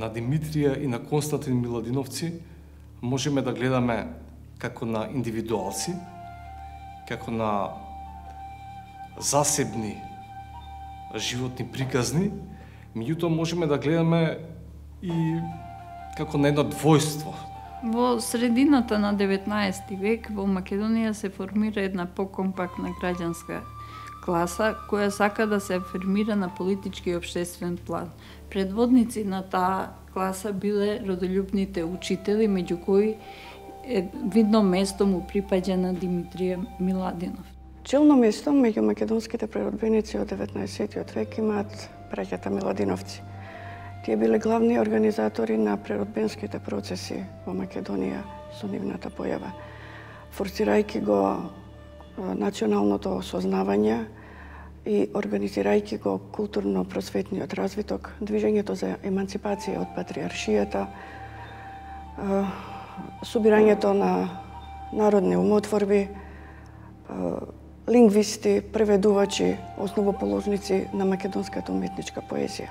на Димитрија и на Константин Миладиновци можеме да гледаме како на индивидуалци, како на засебни животни приказни, меѓутоа можеме да гледаме и како на едно двојство. Во средината на 19 век во Македонија се формира една покомпактна граѓанска класа која сака да се афирмира на политички и општествен план. Предводници на таа класа биле родолюбните учители, меѓу кои видно место му припаѓа на Димитрија Миладинов. Челно место меѓу македонските преродбеници од 19 век имаат браќата Миладиновци. Тие биле главни организатори на преродбенските процеси во Македонија со нивната појава, форсирајќи го националното осознавање и организирајќи го културно-просветниот развиток, движењето за еманципација од патриаршијата, собирањето на народни умотворби, лингвисти, преведувачи, основоположници на македонската уметничка поезија.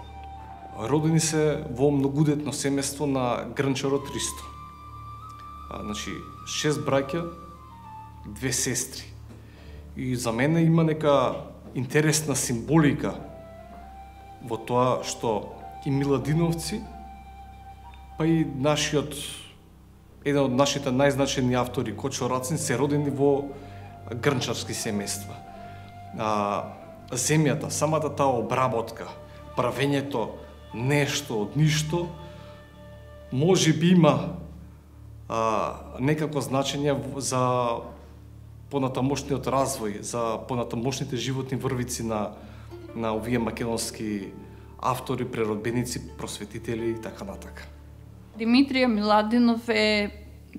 Родени се во многудетно семејство на грнчарот Ристо. Значи, 6 браќа, 2 сестри. И за мене има нека интересна символика во тоа што и Миладиновци, па и еден од нашите најзначајни автори, Кочо Рацин, се родени во грнчарски семејства. Земјата, самата таа обработка, правењето нешто од ништо, може би има некако значење за понатамошниот развој, за понатамошните животни врвици на овие македонски автори, преродбеници, просветители и така натака. Димитрија Миладинов е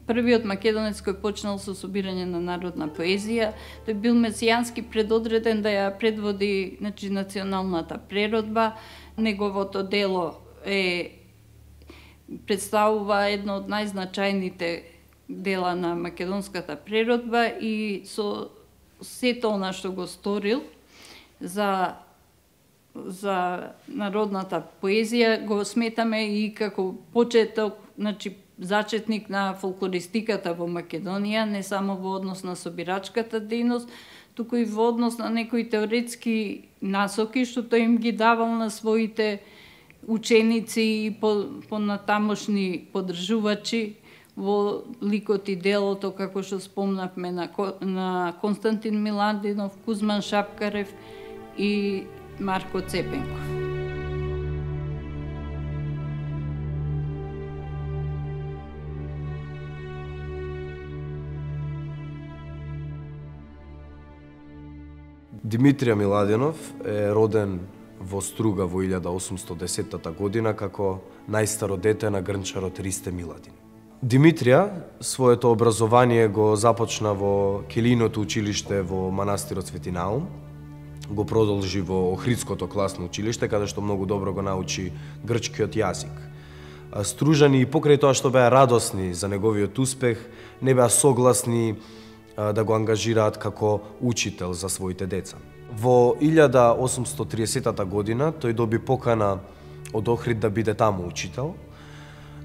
првиот македонец кој почнал со собирање на народна поезија. Тој бил месијански предодреден да ја предводи националната преродба. Неговото дело представува едно од најзначајните дела на македонската преродба и со сето она што го сторил за народната поезија го сметаме и како почеток, зачетник на фолклористиката во Македонија, не само во однос на собирачката дејност, туку и во однос на некои теоретски насоки што тој им ги давал на своите ученици и понатамошни поддржувачи во ликот и делото, како што спомнавме, на Константин Миладинов, Кузман Шапкарев и Марко Цепенков. Димитрија Миладинов е роден во Струга во 1810 година како најстаро дете на грнчарот Ристе Миладин. Димитрија своето образование го започна во Келиното училиште во манастирот Свети Наум, го продолжи во Охридското класно училиште, каде што многу добро го научи грчкиот јазик. Стружани и покрај тоа што беа радосни за неговиот успех, не беа согласни да го ангажираат како учител за своите деца. Во 1830 година тој доби покана од Охрид да биде таму учител,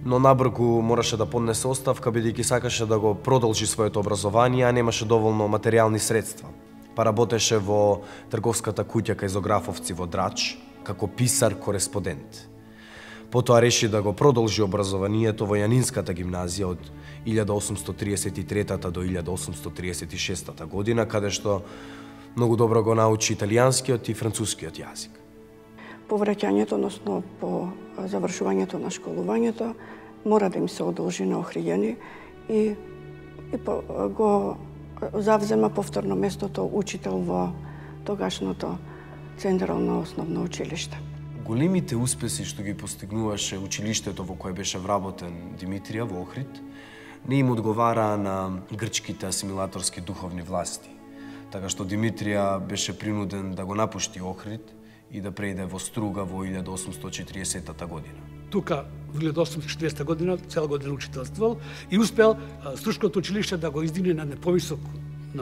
но набргу мораше да поднесе оставка бидејќи сакаше да го продолжи своето образование, а немаше доволно материјални средства. Па работеше во трговската куќа кај Зографовци во Драч, како писар-кореспондент. Потоа реши да го продолжи образованието во Јанинската гимназија од 1833 до 1836 година, каде што многу добро го научи италијанскиот и францускиот јазик. По враќањето, односно по завршувањето на школувањето, мора да им се одолжи на Охриѓани и го завзема повторно местото учител во тогашното Централно основно училиште. Големите успеси што ги постигнуваше училиштето во кое беше вработен Димитрија во Охрид, не им одговараа на грчките асимилаторски духовни власти. Така што Димитрија беше принуден да го напушти Охрид и да преиде во Струга во 1840 година. Тука во 1840 година цела година учителствувал и успел Струшкото училиште да го издигне на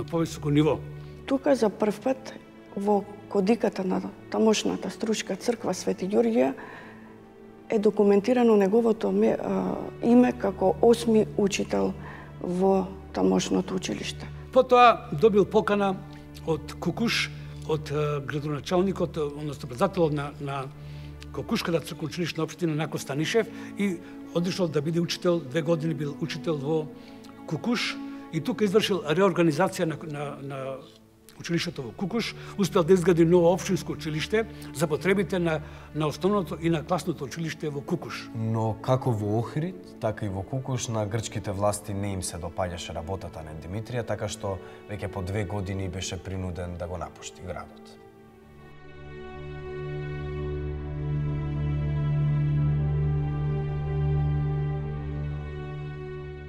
повисоко ниво. Тука за прв пат во кодиката на тамошната Струшка црква Свети Ѓурѓија е документирано неговото име како 8-ми учител во тамошното училиште. Потоа добил покана од Кукуш, од градоначалникот, односно председателот на Кокушката црковна училишна општина Нако Станишев и одишол да биде учител, 2 години бил учител во Кукуш и тука извршил реорганизација на училиштето во Кукуш, успел да изгради ново општинско училиште за потребите на основното и на класното училиште во Кукуш. Но како во Охрид, така и во Кукуш на грчките власти не им се допаѓаше работата на Димитрија, така што веќе по 2 години беше принуден да го напушти градот.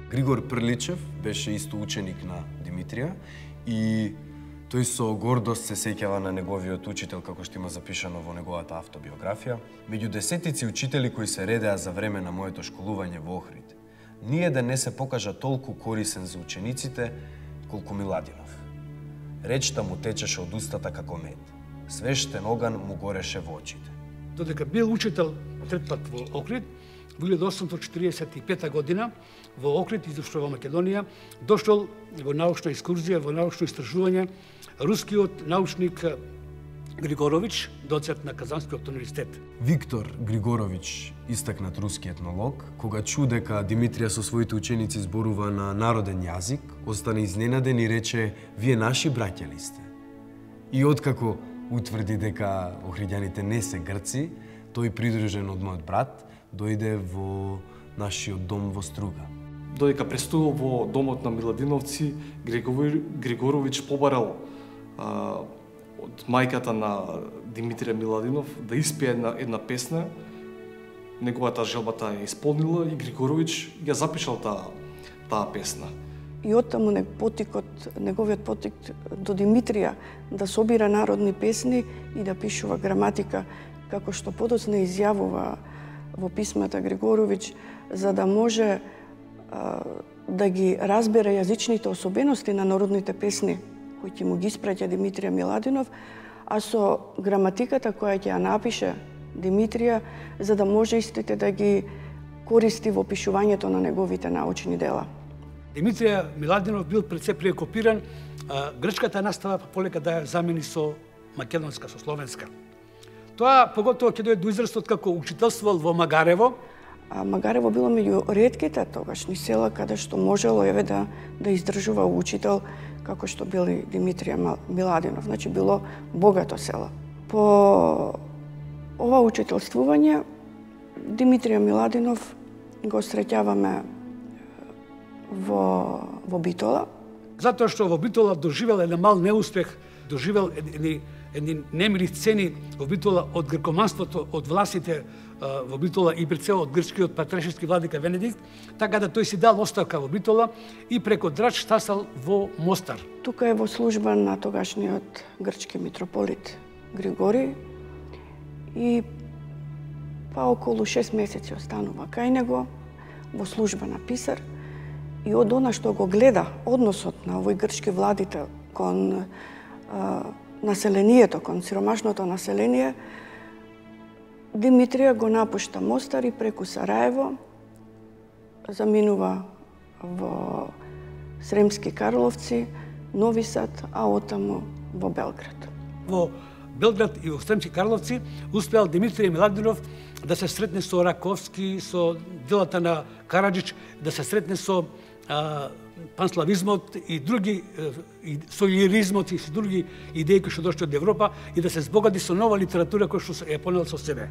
Григор Прличев беше исто ученик на Димитрија и тој со гордост се сеќава на неговиот учител, како што има запишано во неговата автобиографија. Меѓу десетици учители кои се редеа за време на моето школување во Охрид, ниеден не се покажа толку корисен за учениците, колку Миладинов. Речта му течеше од устата како мед. Свештен оган му гореше во очите. Додека бил учител трет пат во Охрид, во 1845 година во Охрид, изошто во Македонија, дошол во научна екскурзија, во научно истражување, рускиот научник Григорович, доцент на Казанскиот универзитет. Виктор Григорович, истакнат руски етнолог, кога чу дека Димитрија со своите ученици зборува на народен јазик, остана изненаден и рече: "Вие наши браќа ли сте?" И откако утврди дека охриѓаните не се грци, тој, придружен од мојот брат, дојде во нашиот дом во Струга. Додека престудувал во домот на Миладиновци, Григорович побарал од мајката на Димитрија Миладинов да испее една песна. Неговата желба таа ја исполнила и Григорович ја запишал таа песна. И оттаму неговиот потик до Димитрија да собира народни песни и да пишува граматика, како што подоцна изјавува во писмата Григорович, за да може да ги разбере јазичните особености на народните песни кои ќе му ги испраќа Димитрија Миладинов, а со граматиката која ќе ја напише Димитрија, за да може истите да ги користи во пишувањето на неговите научни дела. Димитрија Миладинов бил пред се преокупиран, грчката настава полека да ја замени со македонска, со словенска. Тоа поготово ќе дојде до израстот како учителствувал во Магарево. Магарево било меѓу ретките тогашни села каде што можело да издржува учител како што бил и Димитрија Миладинов. Значи било богато село. По ова учителствување Димитрија Миладинов го среќаваме во Битола. Затоа што во Битола доживел еден мал неуспех, доживел едни немили сцени во Битола од гркоманството, од властите во Битола и пред се од грчкиот патриаршиски владика Венедикт, така да тој си дал оставка во Битола и преко Драч стасал во Мостар. Тука е во служба на тогашниот грчки митрополит Григори и околу 6 месеци останува кај него во служба на писар и од она што го гледа односот на овој грчки владител кон населението, кон сиромашното население, Димитрија го напушта Мостар и преку Сараево заминува во Сремски Карловци, Нови Сад, а оттаму во Белград. Во Белград и во Сремски Карловци успеал Димитрија Миладинов да се сретне со Раковски, со делата на Караджич, да се сретне со панславизмот и други, со лиризмот и со други идеи кои што дошли од Европа и да се збогади со нова литература која што е понел со себе.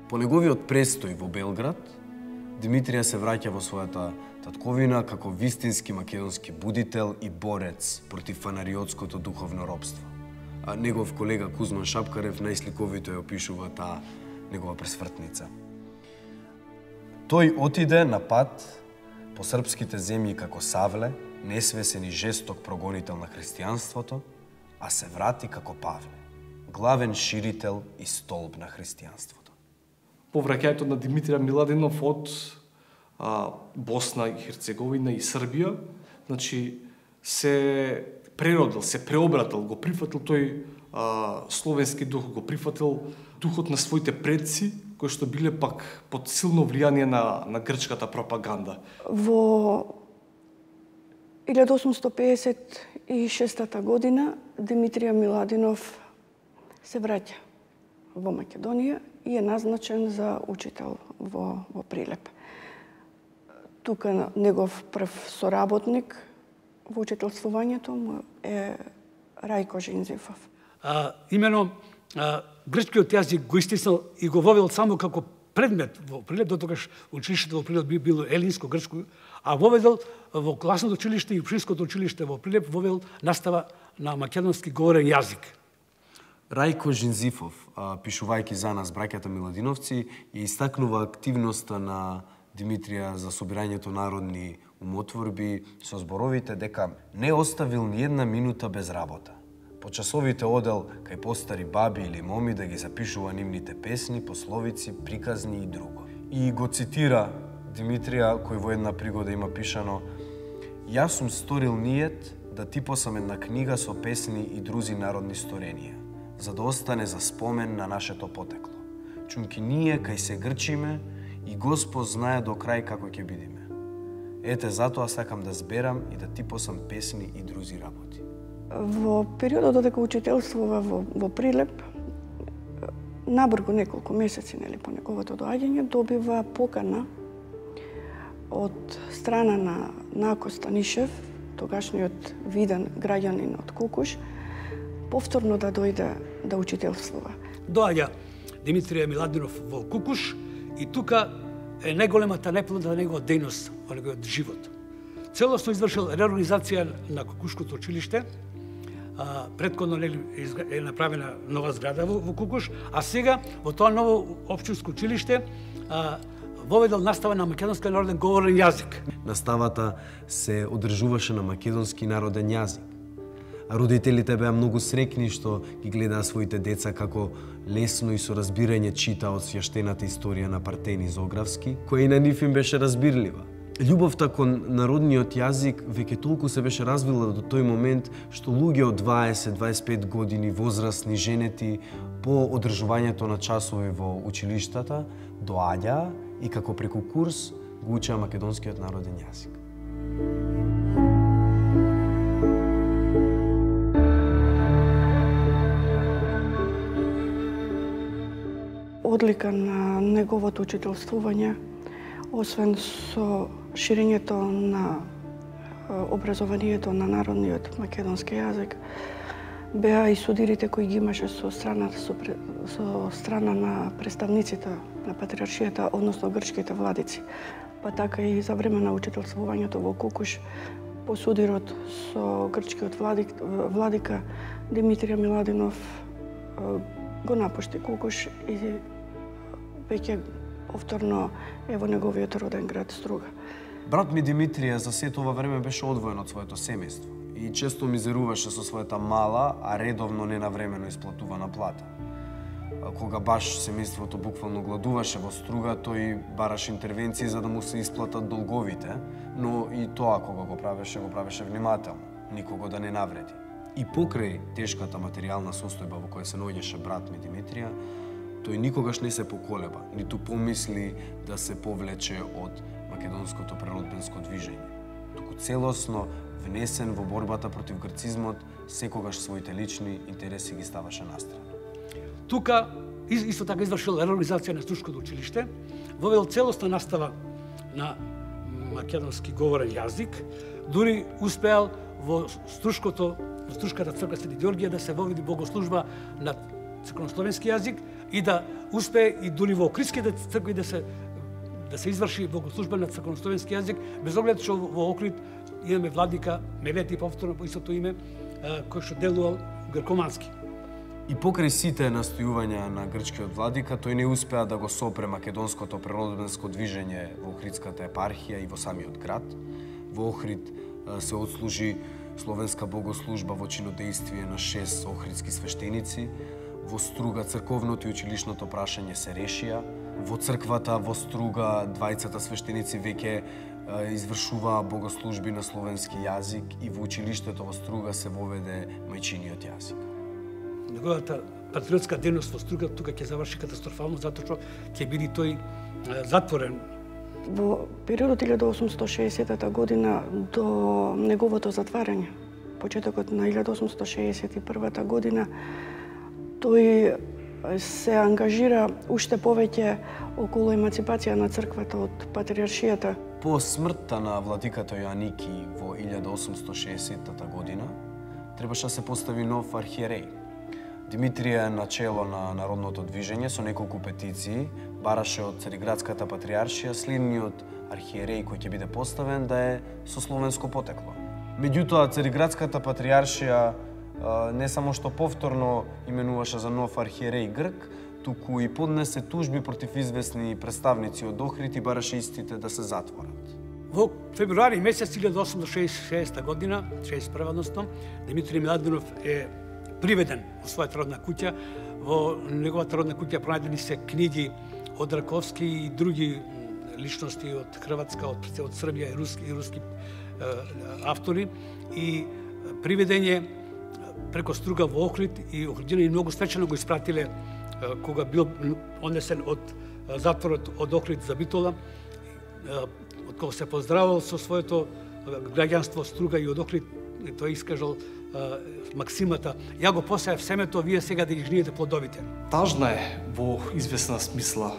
По неговиот престој во Белград, Димитрија се враќа во својата татковина како вистински македонски будител и борец против фанариотското духовно робство. А негов колега Кузман Шапкарев најсликовито ја опишува таа негова пресвртница. Тој отиде на пат по српските земји како Савле, несвесен и жесток прогонител на христијанството, а се врати како Павле, главен ширител и столб на христијанството. По враќањето на Димитрија Миладинов од Босна и Херцеговина и Србија, значи се преродил, се преобратил, го прифатил тој словенски дух, го прифатил духот на своите предци, кои што биле пак под силно влијание на грчката пропаганда. Во 1856 година Димитрија Миладинов се враќа во Македонија и е назначен за учител во Прилеп. Тука негов прв соработник во учителствувањето е Рајко Жинзифов. Имено грчкиот јазик го истиснал и го вовел само како предмет во Прилеп, дотогаш училиштето во Прилеп било елинско грчко, а воведел во класното училиште и општинското училиште во Прилеп вовел настава на македонски говорен јазик. Рајко Жинзифов, пишувајќи за нас браќата Миладиновци, ја истакнува активноста на Димитрија за собирањето народни умотворби со зборовите дека не оставил ни една минута без работа. По часовите одел кај постари баби или моми да ги запишува нивните песни, пословици, приказни и друго. И го цитира Димитрија, кој во една пригода има пишано: "Јас сум сторил ниет да типосам една книга со песни и друзи народни сторенија, за да остане за спомен на нашето потекло. Чунки ние кај се грчиме и Господ знае до крај како ќе бидиме. Ете затоа сакам да зберам и да типосам песни и друзи работи." Во периодот додека учителствува во Прилеп, набрзо неколку месеци по неговото доаѓање, добива покана од страна на Нако Станишев, тогашниот виден граѓанин од Кукуш, повторно да дојде да учителствува. Доаѓа Димитрија Миладинов во Кукуш и тука е најголемата неплодна негова дејност во неговиот живот. Целосно извршил реорганизација на Кукушкото училиште. Предходно е направена нова зграда во Кукуш, а сега во тоа ново општинско училиште воведел настава на македонски народен говорен јазик. Наставата се одржуваше на македонски народен јазик. А родителите беа многу среќни што ги гледаа своите деца како лесно и со разбирање читаат свјаштената историја на Партени Зографски, која и на нив им беше разбирлива. Љубовта кон народниот јазик веќе толку се беше развила до тој момент што луѓе од 20-25 години возрастни женети по одржувањето на часови во училиштата доаѓаа и како преку курс го учеа македонскиот народен јазик. Одлика на неговото учителствување, освен со ширењето на образованието на народниот македонски јазик, беа и судирите кои ги имаше со страна на представниците на патриаршијата, односно грчките владици. Па така и за време на учителствувањето во Кукуш, по судирот со грчкиот владика Димитрија Миладинов го напушти Кукуш и веќе повторно е во неговиот роден град Струга. Брат ми Димитрија за сето ова време беше одвоен од своето семејство и често мизеруваше со својата мала, а редовно ненавремено исплатувана плата. Кога баш семејството буквално гладуваше во Струга, тој бараше интервенции за да му се исплатат долговите, но и тоа кога го правеше внимателно, никого да не навреди. И покрај тешката материјална состојба во која се наоѓаше брат ми Димитрија, тој никогаш не се поколеба, ниту помисли да се повлече од македонското преродбенско движење. Туку целосно внесен во борбата против грцизмот, секогаш своите лични интереси ги ставаше настрана. Тука исто така извршил реорганизација на Струшкото училиште, вовел целосна настава на македонски говорен јазик, дури успеал во Струшката црква Свети Ѓорѓија да се воведи богослужба на црковнословенски јазик и да успее и дури во Охридските цркви да се изврши богослужба на црковнословенски јазик, без оглед што во Охрид имаме владика Мелети повторно по истото име кој што делувал гркомански. И покрај сите настојувања на грчкиот владика, тој не успеа да го сопре македонското преродбенско движење во Охридската епархија и во самиот град. Во Охрид се отслужи словенска богослужба во чинодејствие на 6 охридски свештеници. Во Струга црковното и училишното прашање се решија. Во црквата во Струга двајцата свештеници веќе извршуваа богослужби на словенски јазик и во училиштето во Струга се воведе мајчиниот јазик. Неговата патриотска дејност во Струга тука ќе заврши катастрофално, затоа што ќе биде тој затворен. Во периодот 1860 година до неговото затварање, почетокот на 1861 година, тој се ангажира уште повеќе околу емансипација на црквата од патриаршијата. По смртта на владиката Јоаники во 1860 година, требаше да се постави нов архиереј. Димитрија е начело на народното движење со неколку петиции, бараше од Цариградската патриаршија следниот архиереј кој ќе биде поставен да е со словенско потекло. Меѓутоа, Цариградската патриаршија не само што повторно именуваше за нов архиереј грк, туку и поднесе тужби против известни представници од Охрид и бараше истите да се затворат. Во февруари месец 1866 година, 61 односно, Димитрije Miladinov е приведен во својата родна куќа. Во неговата родна куќа пронајдени се книги од Раковски и други личности од Хрватска, од Србија и руски автори, и приведење преко Струга во Охрид, и Охриджани многу свечено го испратиле кога бил однесен од затворот од Охрид за Битола, од кога се поздравал со своето граѓанство Струга и од Охрид, и тој искажал максимата: ја го посеав семето, вие сега да ги жниете плодовите. Тажна е во известна смисла.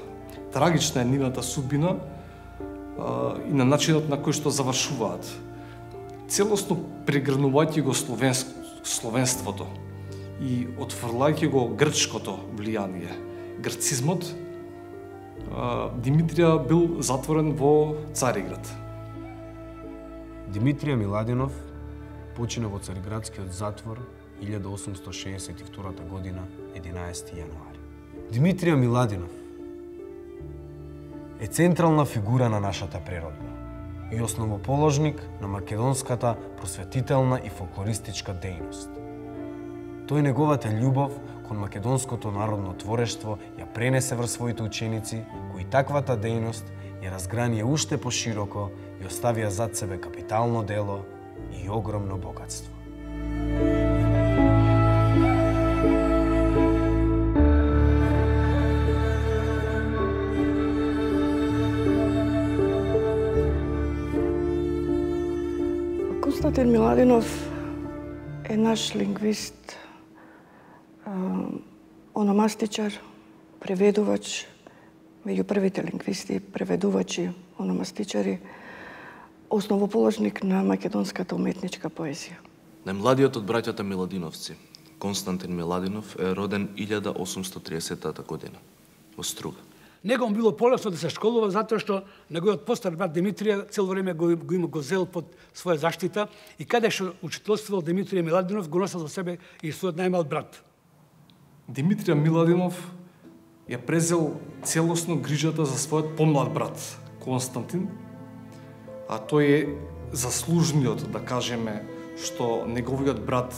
Трагична е нивната судбина и на начинот на кој што завршуваат. Целосно прегрнувајќи го словенството и отфрлајќи го грчкото влијание, грцизмот, Димитрија бил затворен во Цариград. Димитрije Miladinov почина во Цариградскиот затвор 1862 година, 11 јануари. Димитрije Miladinov е централна фигура на нашата природба и основоположник на македонската просветителна и фолклористичка дејност. Тој неговата љубов кон македонското народно творештво ја пренесе врз своите ученици, кои таквата дејност ја разгранија уште пошироко и оставија зад себе капитално дело и огромно богатство. Константин Миладинов е наш лингвист, ономастичар, преведувач, меѓу првите лингвисти, преведувачи, ономастичари, основоположник на македонската уметничка поезија. Најмладиот од браќата Миладиновци, Константин Миладинов, е роден 1830 година во Струга. Него му било полесно да се школува затоа што неговиот постар брат Димитрија цел време го зел под своја заштита, и каде што учителствувал Димитрije Miladinov, го носел за себе и својот најмал брат. Димитрije Miladinov ја презел целосно грижата за својот помлад брат Константин, а тој е заслужниот, да кажеме, што неговиот брат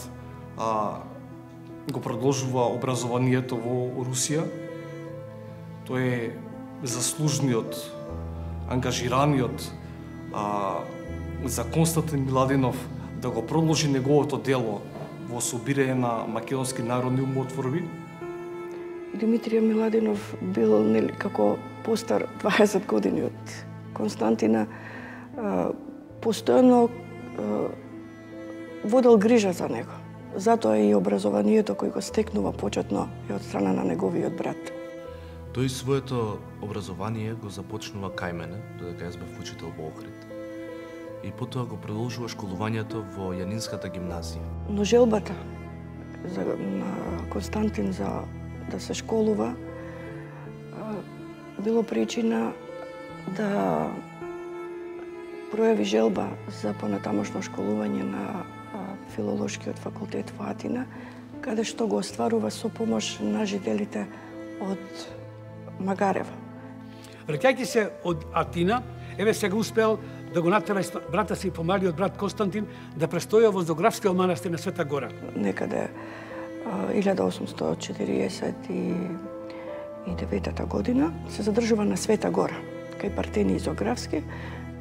го продолжува образованието во Русија. Тој е заслужниот, ангажираниот за Константин Миладинов да го продолжи неговото дело во собирање на македонски народни умотворби. Димитрije Miladinov бил како постар 20 години од Константина, постојано водел грижа за него. Затоа и образованието кој го стекнува почетно е од страна на неговиот брат. Тој своето образование го започнува кај мене, додека јас бев учител во Охрид. И потоа го продолжува школувањето во Јанинската гимназија. Но желбата на Константин за да се школува било причина да пројави желба за понатамошно школување на филолошкиот факултет во Атина, каде што го остварува со помош на жителите од Магарева. Враќајќи се од Атина, еве сега успеал да го натера брата си, помалиот брат Константин, да престоја во Зографскиот манастир на Света Гора. Некаде 1849 година се задржува на Света Гора, кај Партени Зографски,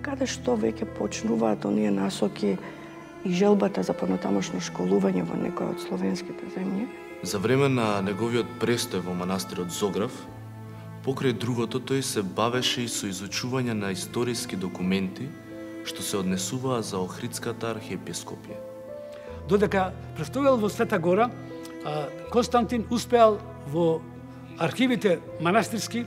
каде што веќе почнуваат оние насоки и желбата за понатамошно школување во некоја од словенските земји. За време на неговиот престој во манастирот Зограф, покрај другото тој се бавеше и со изучување на историски документи што се однесуваа за Охридската архиепископија. Додека престојал во Света Гора, Константин успеал во архивите манастирски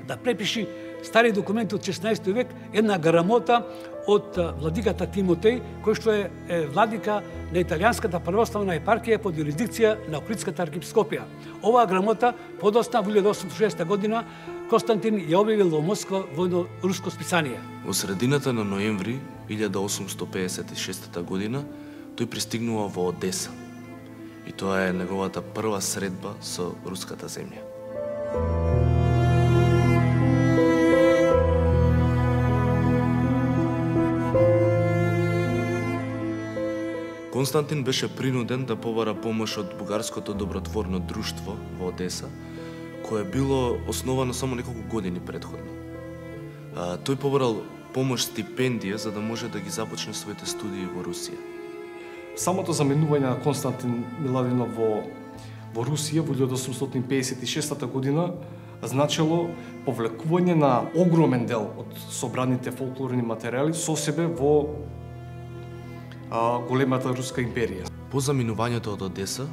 да препиши стари документи од 16 век, една грамота од владиката Тимотеј, кој што е владика на италијанската православна епархија под юрисдикција на Охридската архиепископија. Оваа грамота подоцна во 1806 година Константин ја објавил во Москва во едно руско списание. Во средината на ноември 1856 година тој пристигнува во Одеса. И тоа е неговата прва средба со руската земја. Константин беше принуден да побара помош од бугарското добротворно друштво во Одеса, кое било основано само неколку години предходно. Тој побарал помош стипендија за да може да ги започне своите студии во Русија. Самото заменување на Константин Миладинов во Русија во 1856 година значило повлекување на огромен дел од собраните фолклорни материјали со себе во големата руска империја. По заминувањето од Одеса,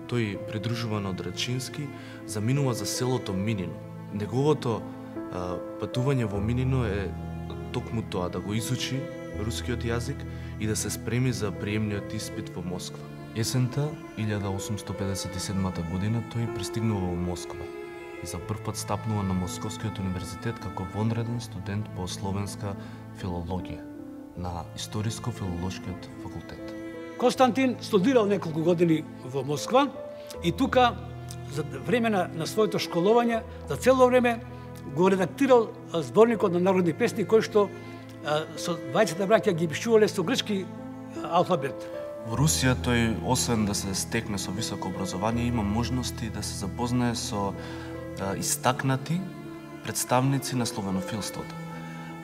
тој, придружуван од Рачински, заминува за селото Минино. Неговото патување во Минино е токму тоа, да го изучи рускиот јазик и да се спреми за приемниот испит во Москва. Есента 1857 година тој пристигнува во Москва и за прв пат стапнува на Московскиот универзитет како вонреден студент по словенска филологија на Историско-филолошкиот факултет. Константин студирал неколку години во Москва и тука за време на своето школување за цело време го редактирал зборникот на народни песни кој што со двајцата браќа ги пишувале со грчки алфабет. Во Русија тој, освен да се стекне со високо образование, има можности да се запознае со истакнати представници на славенофилството.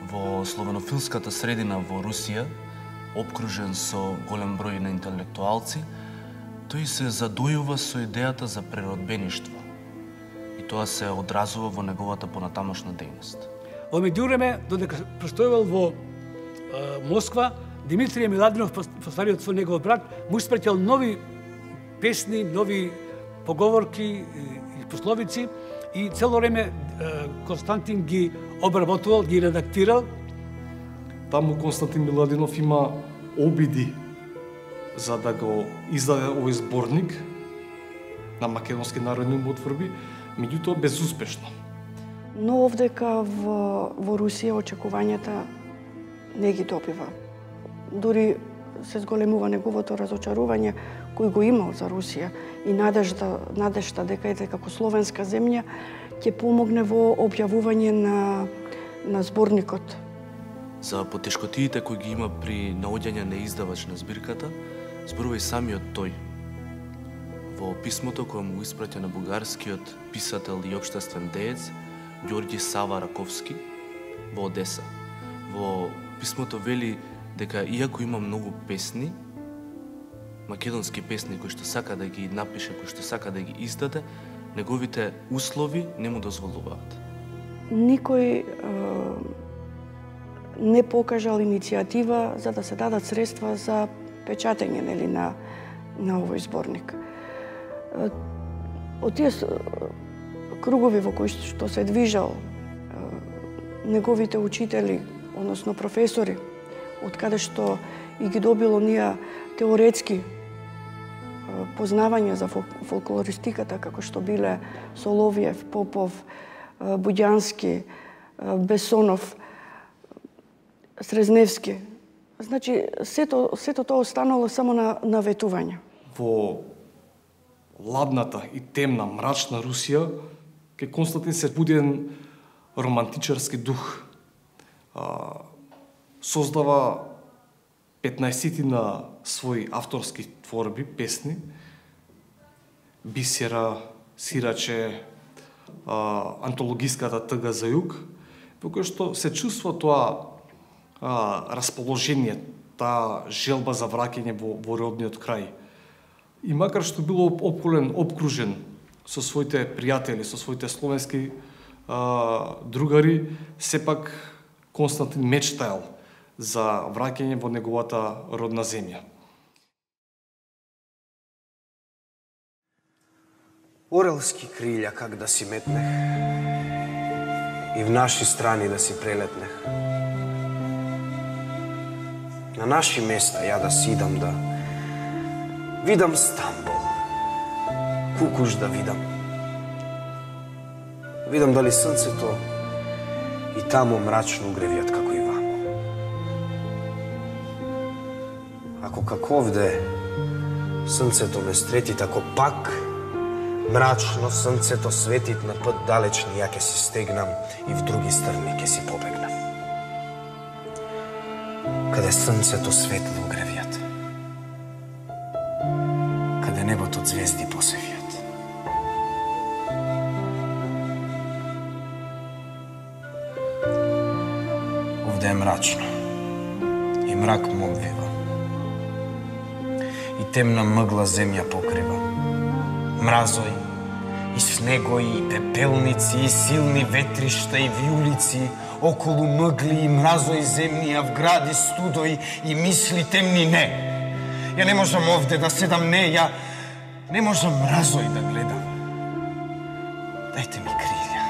Во славенофилската средина во Русија, обкружен со голем број на интелектуалци, тој се задојува со идејата за преродбеништво. И тоа се одразува во неговата понатамошна дејност. Во меѓувреме, додека престојувал во Москва, Димитрije Миладинов, постариот со негов брат, му испратил нови песни, нови поговорки и пословици и цело време Константин ги обработувал, ги редактирал. Таму Константин Миладинов има обиди за да го издаде овој зборник на македонски народни умотворби, меѓутоа безуспешно. Но овдека во Русија очекувањата не ги добива. Дури се зголемува неговото разочарување кој го имал за Русија и надежда дека ете како словенска земја ќе помогне во објавување на зборникот. За потешкотиите кои ги има при наоѓање на издавач на збирката, зборува и самиот тој. Во писмото кое му испраќа на бугарскиот писател и општествен деец Ѓорѓи Сава Раковски во Одеса. Во писмото вели дека иако има многу песни, македонски песни кои што сака да ги напише, кои што сака да ги издаде, неговите услови не му дозволуваат. Никој не покажал иницијатива за да се дадат средства за печатење на овој зборник. Од тие кругови во кои што се движал неговите учители, односно професори, од каде што и ги добил оние теоретски познавања за фолклористиката, како што биле Соловиев, Попов, Буѓански, Бесонов, Срезневски. Значи, сето тоа останало само на ветување. Во ладната и темна, мрачна Русија, ке Константин се буден романтичарски дух. Создава 15 на своји авторски творби, песни, Бисера, Сираче, антологиската Тъга за југ, во кој што се чувства тоа расположение, таа желба за враќање во родниот крај. И макар што било обкружен со своите пријатели, со своите словенски другари, сепак Константин мечтаел за враќање во неговата родна земја. Орелски крилја как да си метнех и в наши страни да си прелетнех. На наши места ја да си идам да видам Стамбул, Кукуш да видам. Видам дали сонцето и таму мрачно гревјат како и вамо. Ако како овде сонцето ме стрети, тако пак мрачно сонцето светит на пат далечни, ја ке си стегнам и в други страни ке си побегнам. Каде сонцето светло гревјат, каде небото звезди посевјат. Овде е мрачно и мрак ме обвива и темна мъгла земја покрива. Мразој, и снегој, и пепелници, и силни ветришта, и виулици, околу мъгли, и мразој земни, а в гради студој, и мисли темни не. Ја не можам овде да седам, не, ја не можам мразој да гледам. Дајте ми крилја,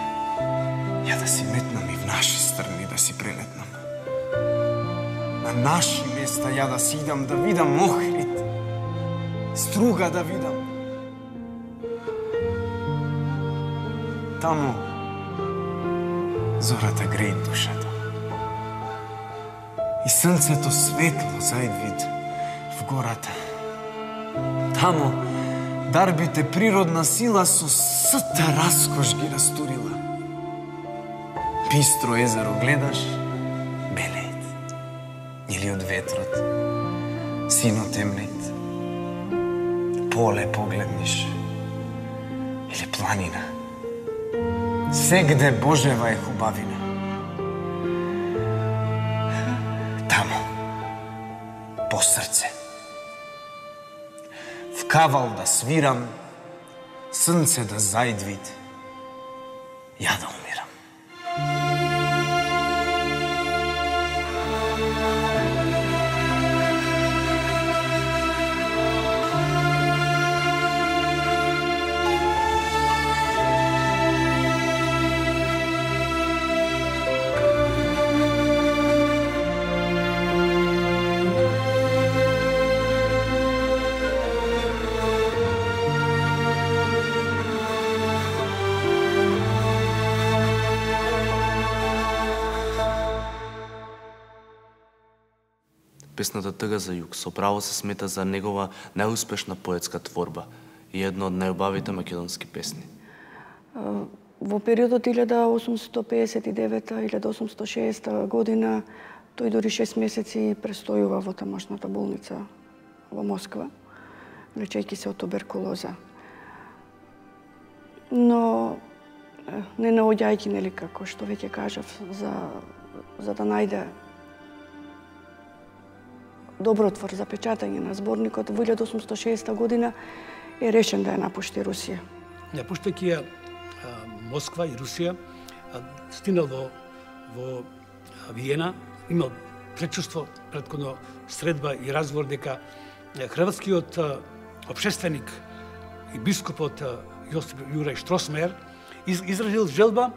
ја да си метнам и в наши страни да си прелетнам. На наши места ја да си идам да видам Охрид, Струга да видам. Таму зората греи душата. И сонцето светло зајдвид в гората. Таму дарбите природна сила со сата раскош ги растурила. Бистро езеро гледаш, белеет. Или од ветрот, сино темнеет. Поле погледнеш, или планина. Сегде Божева е хубавина. Тамо, по срце. В кавал да свирам, сонце да зајдвид, ја да умирам. Песната Тъга за југ со право се смета за негова најуспешна поетска творба и една од најубавите македонски песни. Во периодот 1859-1860 година тој дури 6 месеци престојува во тамошната болница во Москва, лечејќи се од туберкулоза. Но не наоѓајќи, нели, како што веќе кажав, за да најде добротвор за печатање на зборникот, во 1860 година е решен да ја напушти Русија. Напуштајќи ја Москва и Русија, стигнал во Виена, имал предчувство, претходно средба и разговор дека хрватскиот општественик и бископот Јосип Јурај Штросмајер изразил желба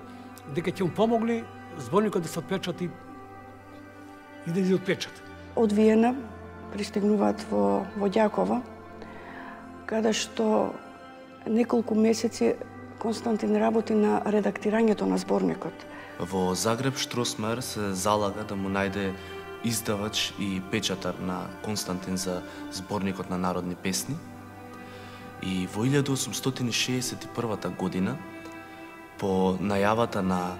дека ќе му помогли зборникот да се отпечати и да се отпечат. Од Виена пристигнуваат во Ѓаково, каде што неколку месеци Константин работи на редактирањето на зборникот. Во Загреб Штросмајер се залага да му најде издавач и печатар на Константин за зборникот на народни песни. И во 1861 година, по најавата на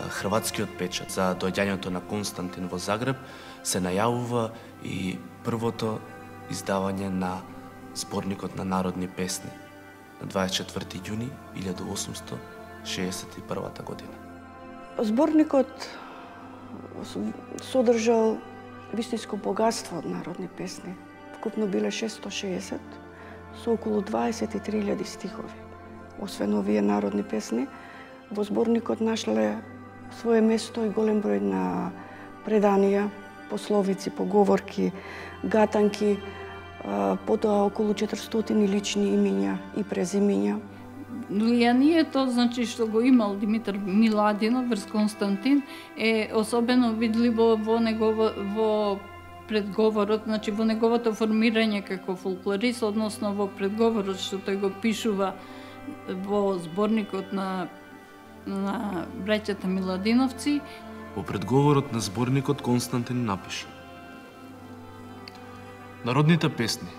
хрватскиот печат за доаѓањето на Константин во Загреб, се најавува и првото издавање на зборникот на народни песни на 24 јуни 1861 година. Зборникот содржал вистинско богатство од народни песни. Вкупно биле 660 со околу 23.000 стихови. Освен овие народни песни, во зборникот нашле свое место и голем број на преданија, пословици, поговорки, гатанки, потоа околу 400 лични имиња и презимиња. Влијанието, значи, што го имал Димитар Миладинов врз Константин е особено видливо во предговорот, значи во неговото формирање како фолклорист, односно во предговорот што тој го пишува во зборникот на браќата Миладиновци. Во предговорот на зборникот Константин напиша: Народните песни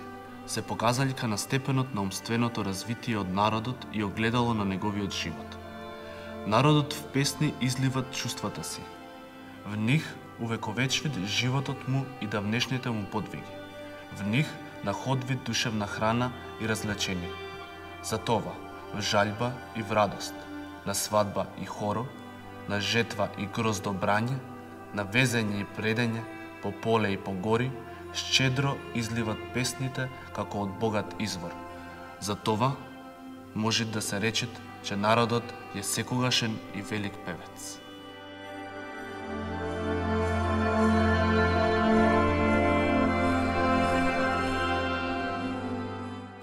се показалика на степенот на умственото развитие од народот и огледало на неговиот живот. Народот в песни изливат чувствата си. В нив увековечви животот му и давнешните му подвиги. В нив находви душевна храна и развлечение. Затова, в жальба и в радост, на свадба и хоро, на жетва и гроздо брање, на везење и предење, по поле и по гори, щедро изливат песните како од богат извор. Затова може да се рече, че народот е секогашен и велик певец.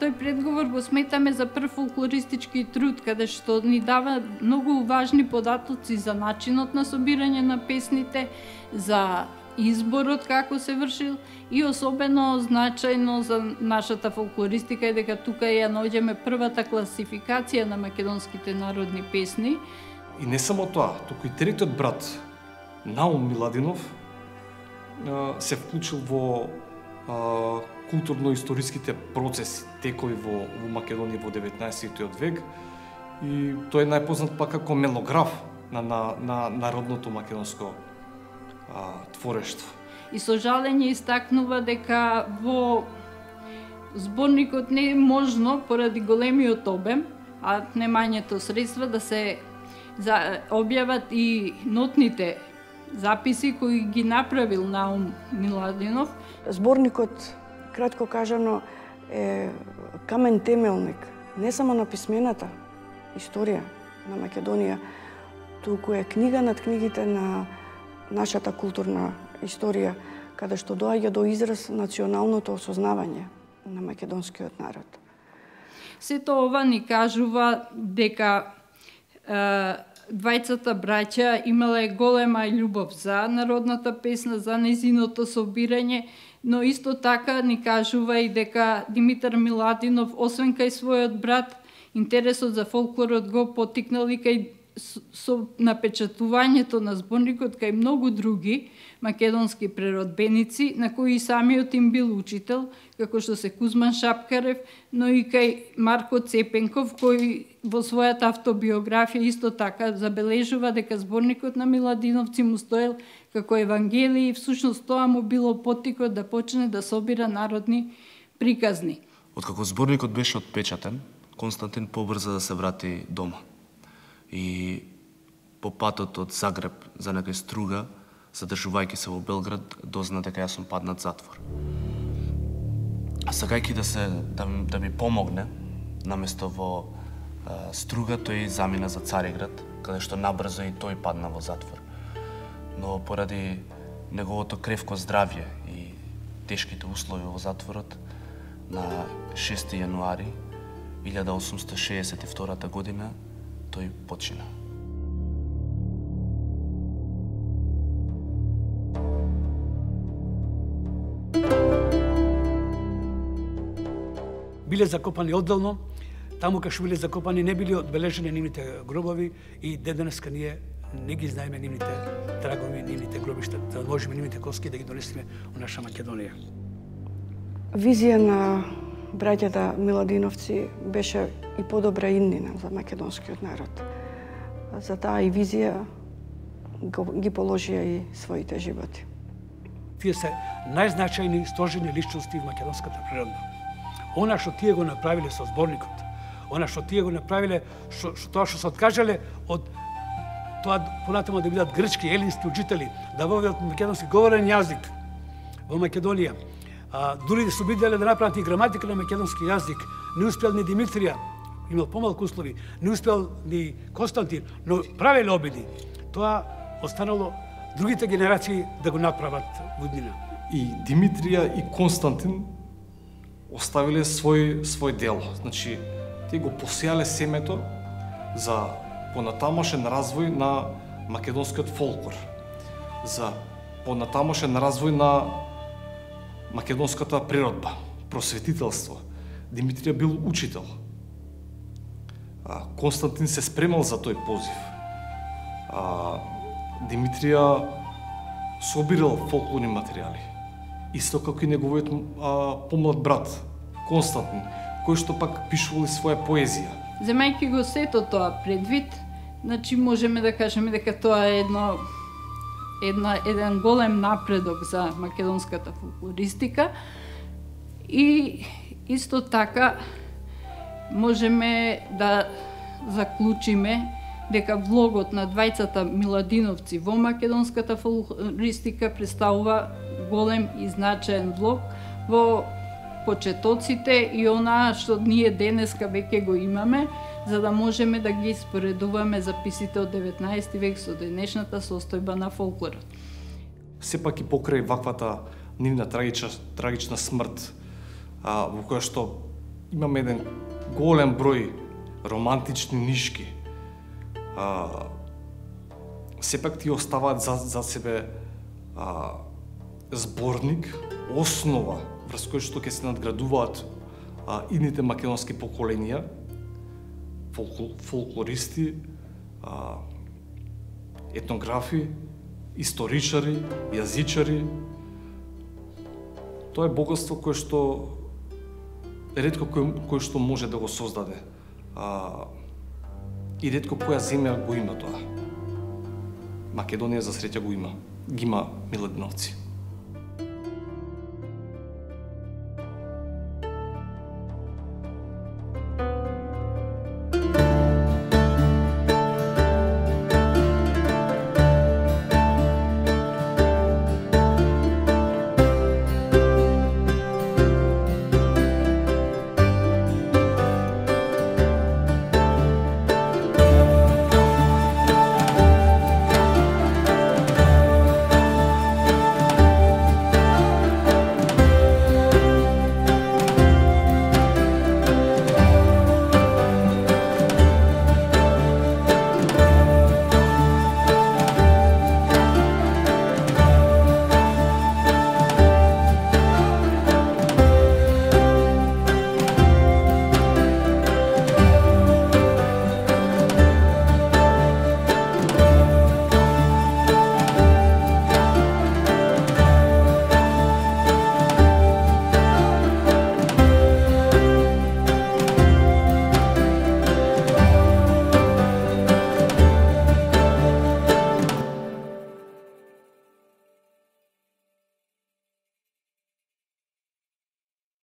Тој предговор го сметаме за прв фолклористички труд, каде што ни дава многу важни податоци за начинот на собирање на песните, за изборот како се вршил и особено значајно за нашата фолклористика е дека тука ја наоѓаме првата класификација на македонските народни песни. И не само тоа, туку и третиот брат Наум Миладинов се вклучил во културно-историските процеси, текови во Македонија во 19. век, и тој е најпознат пак како мелограф на народното македонско творештво. И со жалење истакнува дека во зборникот не е можно, поради големиот обем, а немањето средства, да се објават и нотните записи кои ги направил Наум Миладинов. Зборникот, кратко кажано, е камен темелник не само на писмената историја на Македонија, туку е книга над книгите на нашата културна историја, каде што доаѓа до израз националното осознавање на македонскиот народ. Сето ова ни кажува дека двајцата браќа имале голема љубов за народната песна, за нејзиното собирање, но исто така ни кажува и дека Димитар Миладинов, освен кај својот брат, интересот за фолклорот го поттикнал и кај со напечатувањето на зборникот кај многу други македонски преродбеници, на кои самиот им бил учител, како што се Кузман Шапкарев, но и кај Марко Цепенков, кој во својата автобиографија исто така забележува дека зборникот на Миладиновци му стоел како евангелие и всушност тоа му било поттикот да почне да собира народни приказни. Откако зборникот беше отпечатен, Константин побрза да се врати дома. И по патот од Загреб за некај Струга, задржувајќи се во Белград, дозна дека јас сум паднат затвор. А сакајќи да ми помогне, наместо во Струга, тој замина за Цариград, каде што набрзо и тој падна во затвор. Но поради неговото кревко здравје и тешките услови во затворот, на 6 јануари 1862 година тој почина. Биле закопани одделно, таму кај што биле закопани не били одбележени нивните гробови и до денеска ние не ги знаеме нивните трагови, нивните гробишта, да можеме нивните коски да ги донесеме во наша Македонија. Визија на браќата Миладиновци беше и подобра иднина за македонскиот народ. За таа и визија ги положија и своите животи. Тие се најзначајни стожени личности во македонската природа. Она што тие го направиле со зборникот, она што тие го направиле, тоа што се откажале од тоа понатаму да бидат грчки, елински учители, да воведат македонски говорен јазик во Македонија. Дури да се обиделе да направат и граматика на македонски јазик, не успел ни Димитрија, имал помалку услови, не успел ни Константин, но правеле обиди. Тоа останало другите генерации да го направат во иднина. И Димитрија и Константин оставиле свој дел. Значи, тие го посеале семето за понатамошен развој на македонскиот фолклор, за понатамошен развој на македонската природба, просветителство. Димитрија бил учител. Константин се спремал за тој позив. Димитрија собирал фолклорни материјали. Исто како и неговиот помлад брат, Константин, кој што пак пишувал и своја поезија. Земајќи го сето тоа предвид, значи можеме да кажеме дека тоа е еден голем напредок за македонската фолклористика и исто така можеме да заклучиме дека влогот на двајцата Миладиновци во македонската фолклористика представува голем и значаен влог во почетоците и онаа што ние денеска веќе го имаме, за да можеме да ги споредуваме записите од 19 век со денешната состојба на фолклорот. Сепак и покрај ваквата нивна трагична смрт, во која што имаме еден голем број романтични нишки, сепак ти оставаат за себе зборник, основа врз кој што ќе се надградуваат идните македонски поколенија, фолклористи, етнографи, историчари, јазичари. Тоа е богатство кое што ретко кој што може да го создаде. И ретко која земја го има тоа. Македонија за среќа го има. Ги има Миладиновци.